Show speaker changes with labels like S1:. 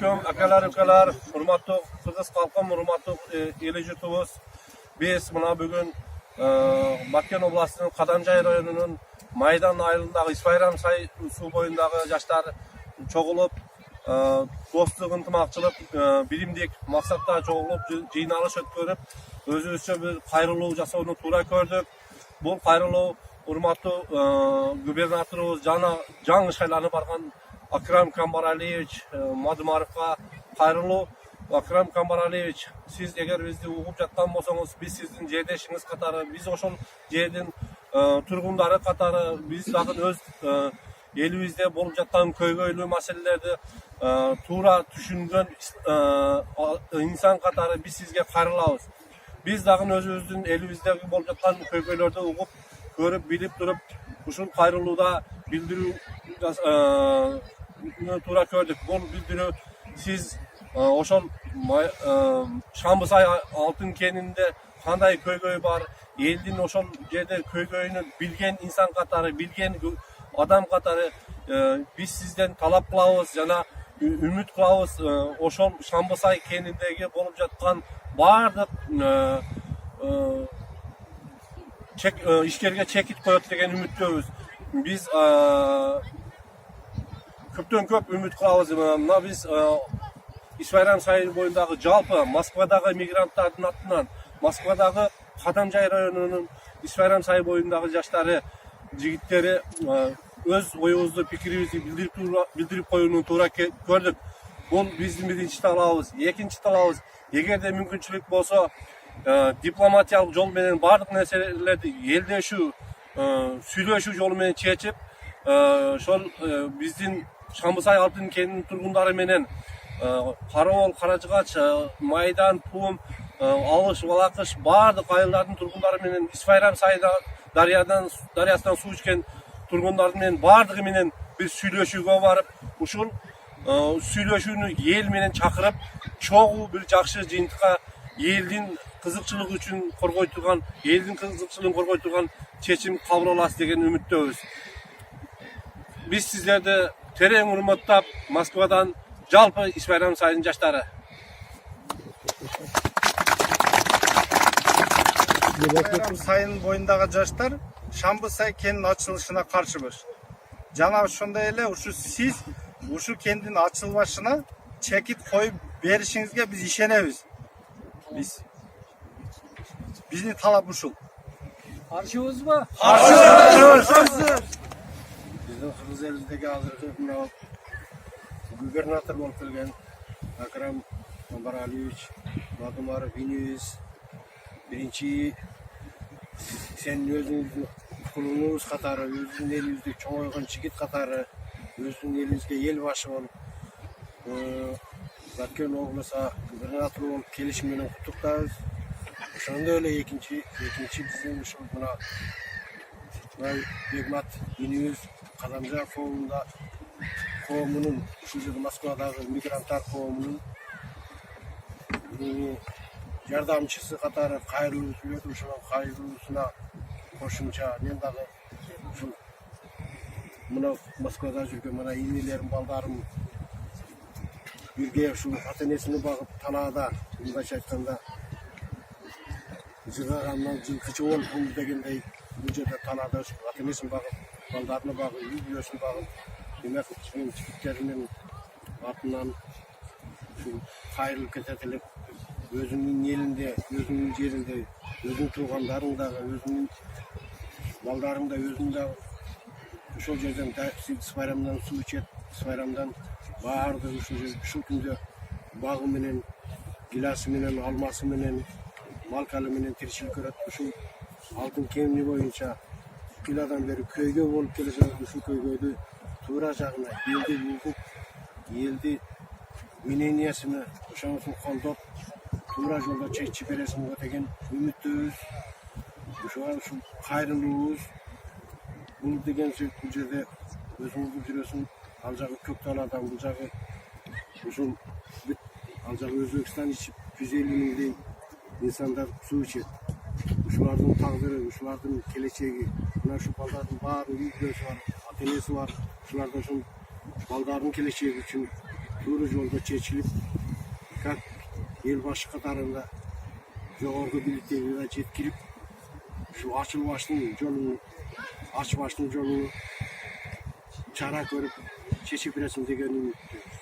S1: Assalamualaikum akalar, hurmatli Qirg'iz xalqim, hurmatli eli yurtimiz. Biz mana bugun Batken oblastining Qadamjay rayonining Maydan ayılındagi İsbayram say suv boyundagi yoshlar cho'g'ilib, do'stlik, intimoqchilik, bilimdek maqsadda cho'g'ilib, jiynalısh o'tkazib, o'zimizcha bir qayrılık jasovni to'g'ri ko'rdik. Bu qayrılık hurmatli gubernatorimiz жаңы шайланып барган Akram Kambaraliyevich Madumarovga qayrılık. Akram Kambaraliyevich, siz eğer bizni o'qib жатқан болсаңыз, biz sizin жердешиңиz қатары, biz ошол жердин turgundары қатары, biz дагы өз элибизде болуп жатқан көйгөйлүү маселелерди туура түшүнгөн инсан қатары biz sizге кайрылабыз. Biz дагы өзүбүздүн элибиздеги болуп жатқан көйгөйлөрдү угуп, көрүп, билип туруп, ушул кайрылууда билдирүү туура көрдүк. Бул билдирүү siz ошол Шамбысай алтын кенинде кандай көйгөй бар, элдин ошол жерде көйгөйүн билген инсан катары, билген адам катары биз сизден талап кылабыз жана үмүт кылабыз. Ошол Шамбысай кениндеги болуп жаткан бардык ишкерге чекит коет деген үмүттөбүз. Биз көптөн көп үмүт кылабыз. Мына биз İsbayram сайы boyundагы жалпы Москвадагы мигранттардын атынан, Москвадагы Кадамжай районунун İsbayram сайы boyundагы жаштары, жигиттери өз оюбузду, пикирибизди билдирип коюуну туура көрдүк. Бул биздин биринчи талабыбыз. Экинчи талабыбыз, эгерде мүмкүнчүлүк болсо, дипломатиялык жол менен бардык нерселерди элдешүү, сүйлөшүү жолу менен чечип, ошол биздин Шамбысай алтын кенинин тургундары менен Карабол, Каражыгач, Майдан, Пум, Алыш, Балакыш бардык айылдардын тургундары менен İsbayram сайда дарыясынан суу ичкен тургундардын менен бардыгы менен биз сүйлөшүүгө барып, ушул сүйлөшүүнү эл менен чакырып, чогуу бир жакшы жыйынтыкка элдин кызыкчылыгы үчүн коргой турган, элдин кызыкчылыгын коргой турган чечим кабыл аласыз деген үмүттөбүз. Биз сиздерди терең урматтап, Москвадан жалпы İsbayram сайынын жаштары.
S2: Сайын боюндагы жаштар Шамбысай кенинин ачылышына каршыбыз. Жана ошондой эле ушу сиз ушу кендин ачылбашына чекит коюп беришиңизге биз ишенебиз. Биздин талап ушул.
S3: Каршыбызбы?
S2: Каршыбыз.
S1: Биздин кыргыз элиндеги азыркы мына губернатор болуп келген Акрам Камбаралиевич Мадумаров иниз биринчи сен өзүңүздүн кулуңуз катары, өзүңүздүн элибизде чоңойгон жигит катары, өзүңүздүн элибизге эл башы болуп, Баткен облысы губернатор болуп келишим менен куттуктайбыз. Ошондой эле экинчи биздин ушул мына Бегмат инибиз Кадамжай коомунун ушул жерде Москвадагы мигранттар коомунун жардамчысы катары кайрылуу сүйлөп, ошол кайрылуусуна кошумча мен дагы ушул мына Москвада жүргөн мына инилерим, балдарым бирге ушул ата энесин багып танаада, мындайча айтканда жыгагандан жылкычы болуп дегендей бул жерде танаада ушул ата энесин багып, балдарын багып, үй бүлөсүн багып, демек жигиттеринин атынан ушул кайрылып кетет элек, өзүнүн элинде, өзүнүн жеринде, өзүнүн туугандарың дагы, өзүнүн балдарың да, өзүң да ошол жерден İsbayрамдан суу ичет, İsbayрамдан баардыгы ушул күндө багы менен, гиласы менен, алмасы менен, малкалы менен тиричилик көрөт. Ушул алтын кени боюнча кыйладан бери көйгөй болуп келе жатат. Ушул көйгөйдү туура жагына элди билдип, элди мнениясыны ошоңусун колдоп, туура жолдо чечип бересиңер деген үмүттөбүз. Ушул кайрылуубуз бул деген сөз бул жерде өзүңүздүн жүрөсүн ал жагы көк талаадан, бул жагы ушул ал жагы Өзбекстан ичип 150 миңдей инсандар суу ичет. Ушулардын тагдыры, ушулардын келечеги, мына ушул балдардын баары үй бүлөсү бар, ата энеси бар. Ушуларда ушул балдардын келечеги үчүн doğru yolda çekilip fakat elbaşı katarında жоғарғы биіктегі жеткіліп şu açılбаштың жолын açбаштың жолын çara көріп шеше бересің деген үміттеміз.